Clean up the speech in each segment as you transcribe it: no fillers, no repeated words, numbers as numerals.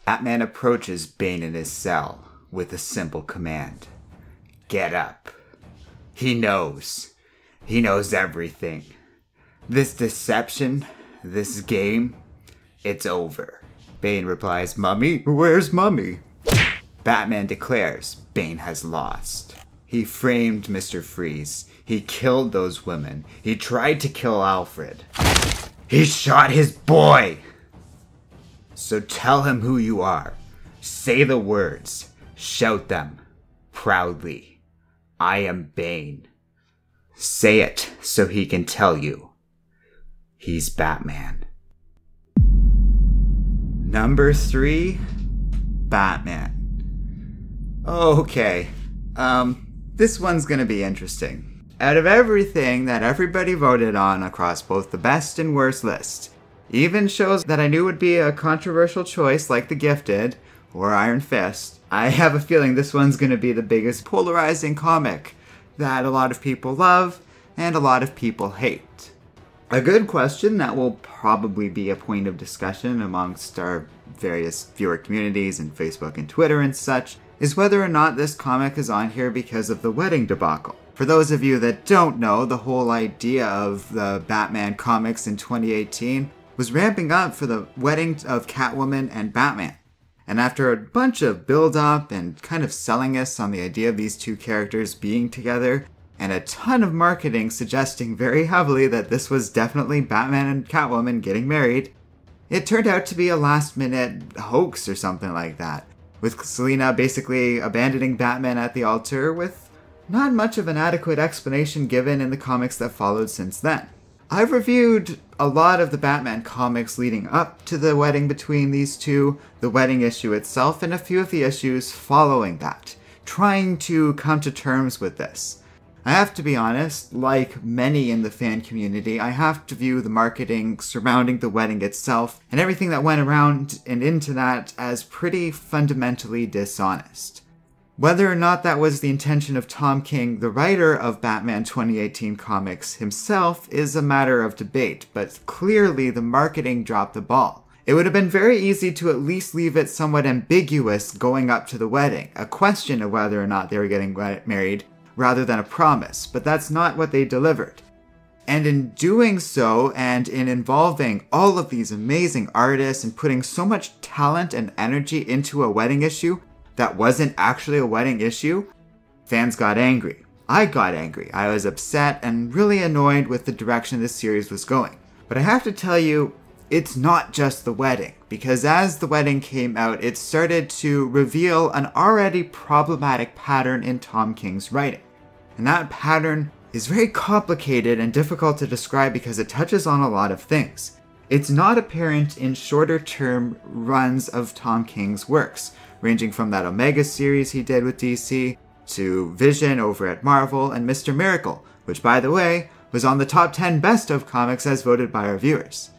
Batman approaches Bane in his cell with a simple command. Get up. He knows. He knows everything. This deception, this game, it's over. Bane replies, Mummy? Where's Mummy? Batman declares Bane has lost. He framed Mr. Freeze. He killed those women. He tried to kill Alfred. He shot his boy! So tell him who you are. Say the words. Shout them. Proudly. I am Bane. Say it so he can tell you. He's Batman. Number 3. Batman. Okay. This one's gonna be interesting. Out of everything that everybody voted on across both the best and worst list, even shows that I knew would be a controversial choice like The Gifted or Iron Fist, I have a feeling this one's gonna be the biggest polarizing comic that a lot of people love and a lot of people hate. A good question that will probably be a point of discussion amongst our various viewer communities and Facebook and Twitter and such is whether or not this comic is on here because of the wedding debacle. For those of you that don't know, the whole idea of the Batman comics in 2018 was ramping up for the wedding of Catwoman and Batman. And after a bunch of build-up and kind of selling us on the idea of these two characters being together, and a ton of marketing suggesting very heavily that this was definitely Batman and Catwoman getting married, it turned out to be a last-minute hoax or something like that, with Selina basically abandoning Batman at the altar with not much of an adequate explanation given in the comics that followed since then. I've reviewed a lot of the Batman comics leading up to the wedding between these two, the wedding issue itself, and a few of the issues following that, trying to come to terms with this. I have to be honest, like many in the fan community, I have to view the marketing surrounding the wedding itself and everything that went around and into that as pretty fundamentally dishonest. Whether or not that was the intention of Tom King, the writer of Batman 2018 comics himself, is a matter of debate, but clearly the marketing dropped the ball. It would have been very easy to at least leave it somewhat ambiguous going up to the wedding, a question of whether or not they were getting married, rather than a promise, but that's not what they delivered. And in doing so, and in involving all of these amazing artists and putting so much talent and energy into a wedding issue that wasn't actually a wedding issue, fans got angry. I got angry. I was upset and really annoyed with the direction this series was going. But I have to tell you, it's not just the wedding, because as the wedding came out, it started to reveal an already problematic pattern in Tom King's writing. And that pattern is very complicated and difficult to describe because it touches on a lot of things. It's not apparent in shorter term runs of Tom King's works, ranging from that Omega series he did with DC, to Vision over at Marvel, and Mr. Miracle, which by the way, was on the top 10 best of comics as voted by our viewers.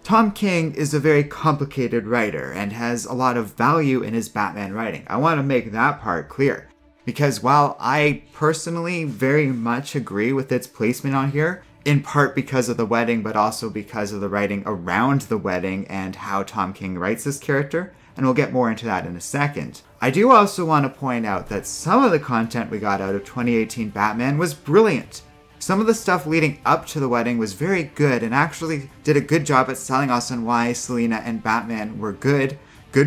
Tom King is a very complicated writer and has a lot of value in his Batman writing. I want to make that part clear, because while I personally very much agree with its placement on here, in part because of the wedding, but also because of the writing around the wedding and how Tom King writes this character, and we'll get more into that in a second. I do also want to point out that some of the content we got out of 2018 Batman was brilliant. Some of the stuff leading up to the wedding was very good and actually did a good job at selling us on why Selina and Batman were good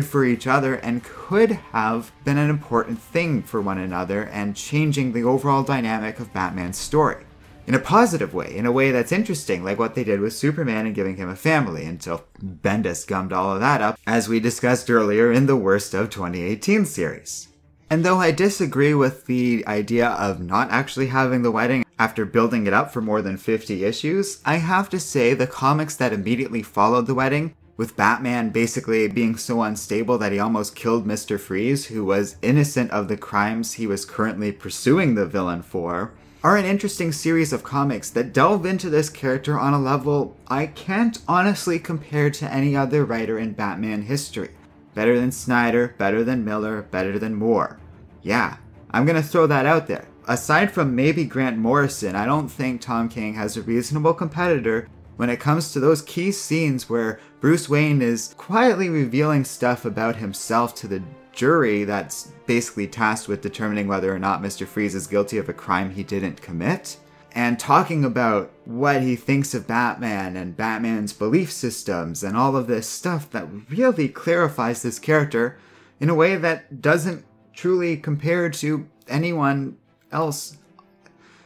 for each other, and could have been an important thing for one another and changing the overall dynamic of Batman's story. In a positive way, in a way that's interesting, like what they did with Superman and giving him a family, until Bendis gummed all of that up, as we discussed earlier in the Worst of 2018 series. And though I disagree with the idea of not actually having the wedding after building it up for more than 50 issues, I have to say the comics that immediately followed the wedding, with Batman basically being so unstable that he almost killed Mr. Freeze, who was innocent of the crimes he was currently pursuing the villain for, are an interesting series of comics that delve into this character on a level I can't honestly compare to any other writer in Batman history. Better than Snyder, better than Miller, better than Moore. Yeah, I'm gonna throw that out there. Aside from maybe Grant Morrison, I don't think Tom King has a reasonable competitor when it comes to those key scenes where Bruce Wayne is quietly revealing stuff about himself to the jury that's basically tasked with determining whether or not Mr. Freeze is guilty of a crime he didn't commit, and talking about what he thinks of Batman and Batman's belief systems and all of this stuff that really clarifies this character in a way that doesn't truly compare to anyone else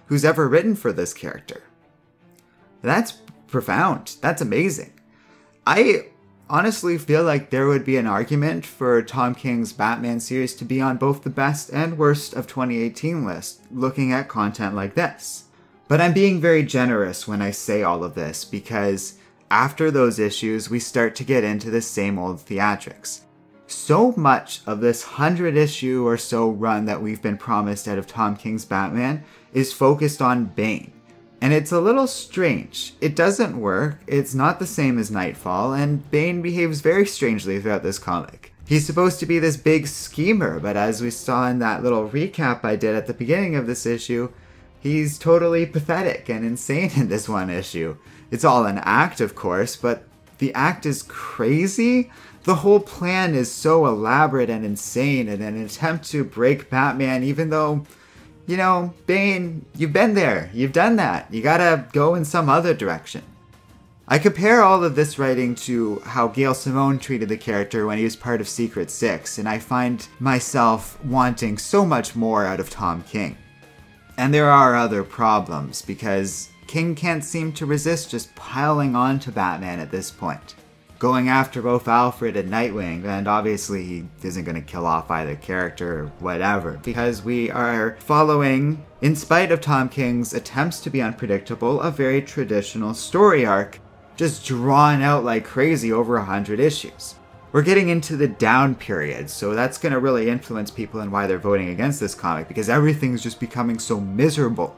who's ever written for this character. That's profound. That's amazing. I honestly feel like there would be an argument for Tom King's Batman series to be on both the best and worst of 2018 list, looking at content like this. But I'm being very generous when I say all of this, because after those issues, we start to get into the same old theatrics. So much of this 100-issue or so run that we've been promised out of Tom King's Batman is focused on Bane. And it's a little strange. It doesn't work, it's not the same as Nightfall, and Bane behaves very strangely throughout this comic. He's supposed to be this big schemer, but as we saw in that little recap I did at the beginning of this issue, he's totally pathetic and insane in this one issue. It's all an act, of course, but the act is crazy. The whole plan is so elaborate and insane in an attempt to break Batman, even though, you know, Bane, you've been there, you've done that, you gotta go in some other direction. I compare all of this writing to how Gail Simone treated the character when he was part of Secret Six, and I find myself wanting so much more out of Tom King. And there are other problems, because King can't seem to resist just piling on to Batman at this point. Going after both Alfred and Nightwing, and obviously he isn't going to kill off either character or whatever, because we are following, in spite of Tom King's attempts to be unpredictable, a very traditional story arc, just drawn out like crazy over 100 issues. We're getting into the down period, so that's going to really influence people and why they're voting against this comic, because everything's just becoming so miserable.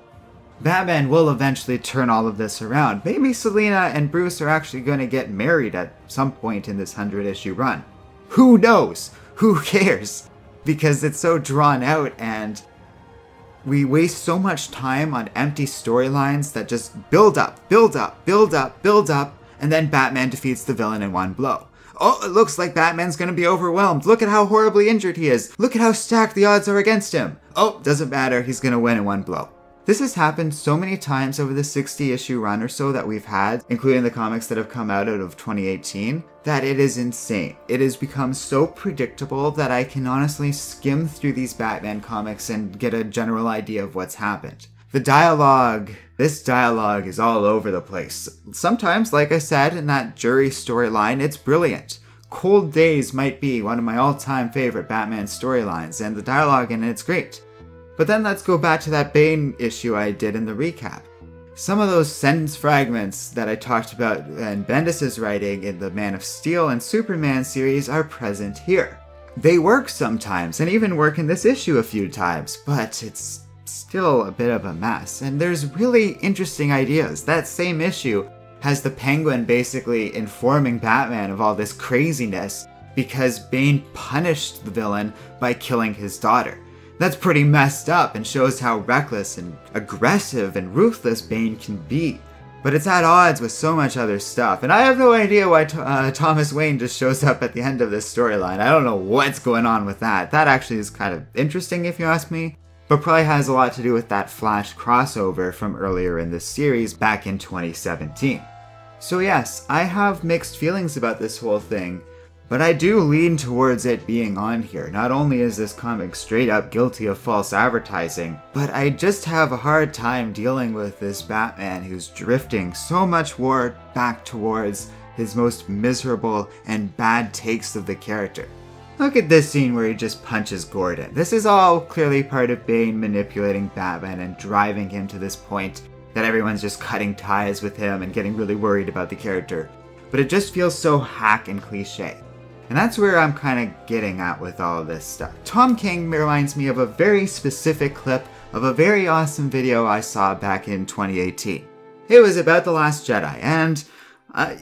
Batman will eventually turn all of this around. Maybe Selina and Bruce are actually going to get married at some point in this 100-issue run. Who knows? Who cares? Because it's so drawn out and we waste so much time on empty storylines that just build up, build up, build up, build up, and then Batman defeats the villain in one blow. Oh, it looks like Batman's going to be overwhelmed. Look at how horribly injured he is. Look at how stacked the odds are against him. Oh, doesn't matter. He's going to win in one blow. This has happened so many times over the 60-issue run or so that we've had, including the comics that have come out of 2018, that it is insane. It has become so predictable that I can honestly skim through these Batman comics and get a general idea of what's happened. The dialogue, this dialogue is all over the place. Sometimes, like I said, in that jury storyline, it's brilliant. Cold Days might be one of my all-time favorite Batman storylines, and the dialogue in it's great. But then let's go back to that Bane issue I did in the recap. Some of those sentence fragments that I talked about in Bendis's writing in the Man of Steel and Superman series are present here. They work sometimes, and even work in this issue a few times, but it's still a bit of a mess. And there's really interesting ideas. That same issue has the Penguin basically informing Batman of all this craziness because Bane punished the villain by killing his daughter. That's pretty messed up and shows how reckless and aggressive and ruthless Bane can be. But it's at odds with so much other stuff, and I have no idea why Thomas Wayne just shows up at the end of this storyline. I don't know what's going on with that. That actually is kind of interesting if you ask me, but probably has a lot to do with that Flash crossover from earlier in this series back in 2017. So yes, I have mixed feelings about this whole thing, but I do lean towards it being on here. Not only is this comic straight up guilty of false advertising, but I just have a hard time dealing with this Batman who's drifting so much more back towards his most miserable and bad takes of the character. Look at this scene where he just punches Gordon. This is all clearly part of Bane manipulating Batman and driving him to this point that everyone's just cutting ties with him and getting really worried about the character. But it just feels so hack and cliche. And that's where I'm kind of getting at with all of this stuff. Tom King reminds me of a very specific clip of a very awesome video I saw back in 2018. It was about The Last Jedi, and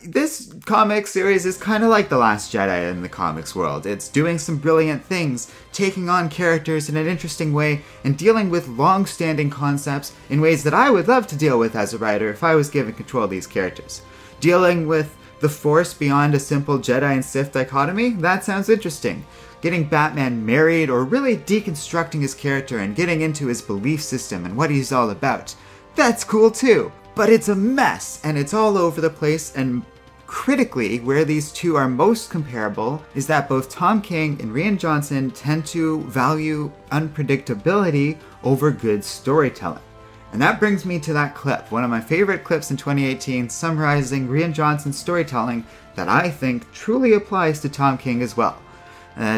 this comic series is kind of like The Last Jedi in the comics world. It's doing some brilliant things, taking on characters in an interesting way, and dealing with long-standing concepts in ways that I would love to deal with as a writer if I was given control of these characters. Dealing with the Force beyond a simple Jedi and Sith dichotomy? That sounds interesting. Getting Batman married, or really deconstructing his character and getting into his belief system and what he's all about. That's cool too. But it's a mess, and it's all over the place, and critically, where these two are most comparable is that both Tom King and Rian Johnson tend to value unpredictability over good storytelling. And that brings me to that clip, one of my favorite clips in 2018, summarizing Rian Johnson's storytelling that I think truly applies to Tom King as well.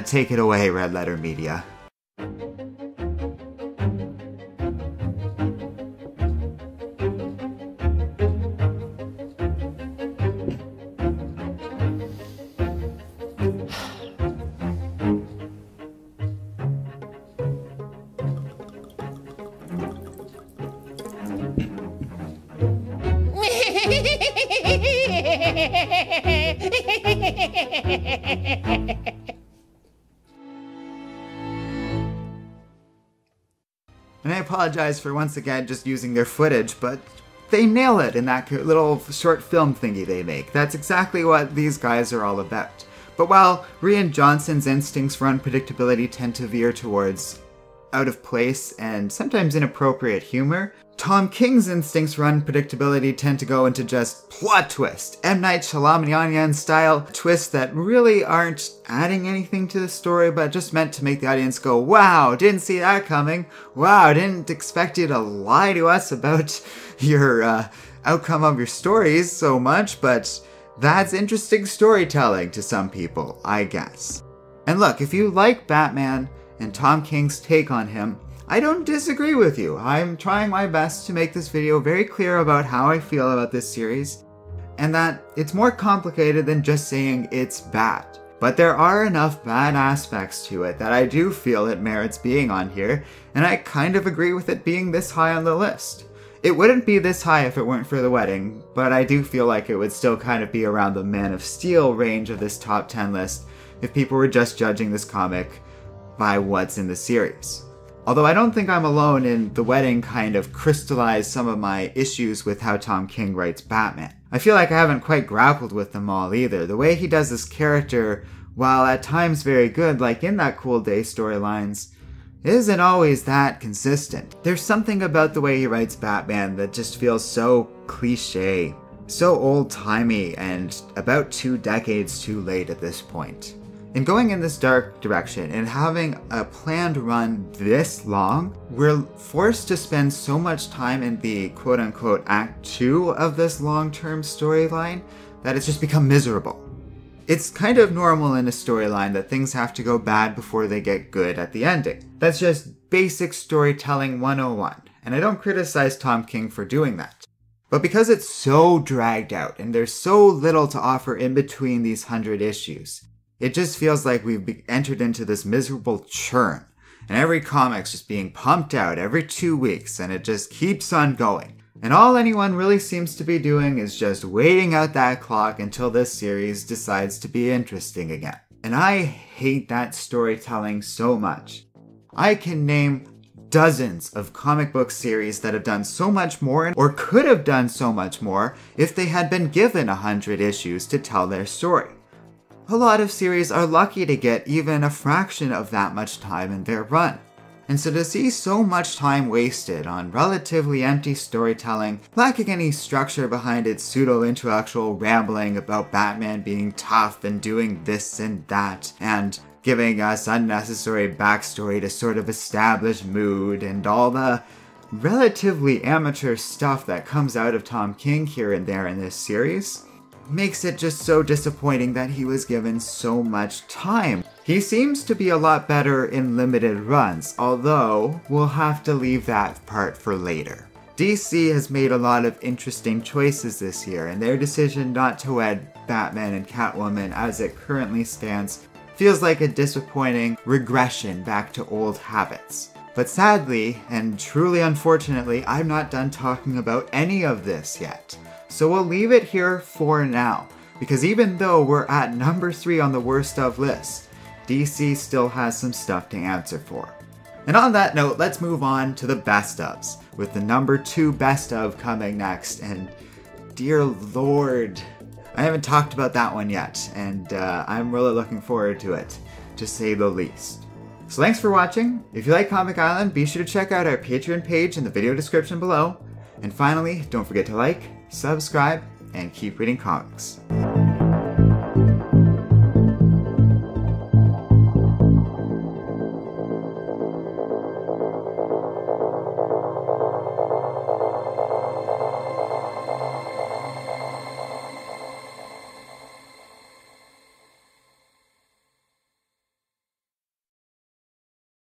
Take it away, Red Letter Media. And I apologize for once again just using their footage, but they nail it in that little short film thingy they make. That's exactly what these guys are all about. But while Rian Johnson's instincts for unpredictability tend to veer towards out of place and sometimes inappropriate humor, Tom King's instincts for unpredictability tend to go into just plot twist, M. Night Shyamalan style twists that really aren't adding anything to the story but just meant to make the audience go, wow, didn't see that coming, wow, didn't expect you to lie to us about your outcome of your stories so much, but that's interesting storytelling to some people, I guess. And look, if you like Batman and Tom King's take on him, I don't disagree with you. I'm trying my best to make this video very clear about how I feel about this series, and that it's more complicated than just saying it's bad. But there are enough bad aspects to it that I do feel it merits being on here, and I kind of agree with it being this high on the list. It wouldn't be this high if it weren't for The Wedding, but I do feel like it would still kind of be around the Man of Steel range of this top 10 list if people were just judging this comic by what's in the series. Although I don't think I'm alone in The Wedding kind of crystallized some of my issues with how Tom King writes Batman. I feel like I haven't quite grappled with them all either. The way he does this character, while at times very good, like in that Cool Day storylines, isn't always that consistent. There's something about the way he writes Batman that just feels so cliche, so old-timey, and about 2 decades too late at this point. In going in this dark direction and having a planned run this long, we're forced to spend so much time in the quote-unquote Act 2 of this long-term storyline that it's just become miserable. It's kind of normal in a storyline that things have to go bad before they get good at the ending. That's just basic storytelling 101, and I don't criticize Tom King for doing that. But because it's so dragged out and there's so little to offer in between these 100 issues, it just feels like we've entered into this miserable churn, and every comic's just being pumped out every 2 weeks, and it just keeps on going. And all anyone really seems to be doing is just waiting out that clock until this series decides to be interesting again. And I hate that storytelling so much. I can name dozens of comic book series that have done so much more, or could have done so much more, if they had been given 100 issues to tell their story. A lot of series are lucky to get even a fraction of that much time in their run. And so to see so much time wasted on relatively empty storytelling, lacking any structure behind its pseudo-intellectual rambling about Batman being tough and doing this and that, and giving us unnecessary backstory to sort of establish mood, and all the relatively amateur stuff that comes out of Tom King here and there in this series, makes it just so disappointing that he was given so much time. He seems to be a lot better in limited runs, although we'll have to leave that part for later. DC has made a lot of interesting choices this year, and their decision not to wed Batman and Catwoman as it currently stands feels like a disappointing regression back to old habits. But sadly, and truly unfortunately, I'm not done talking about any of this yet. So we'll leave it here for now, because even though we're at number 3 on the worst of list, DC still has some stuff to answer for. And on that note, let's move on to the best ofs, with the number 2 best of coming next, and dear lord. I haven't talked about that one yet, and I'm really looking forward to it, to say the least. So thanks for watching. If you like Comic Island, be sure to check out our Patreon page in the video description below. And finally, don't forget to like, subscribe, and keep reading comics.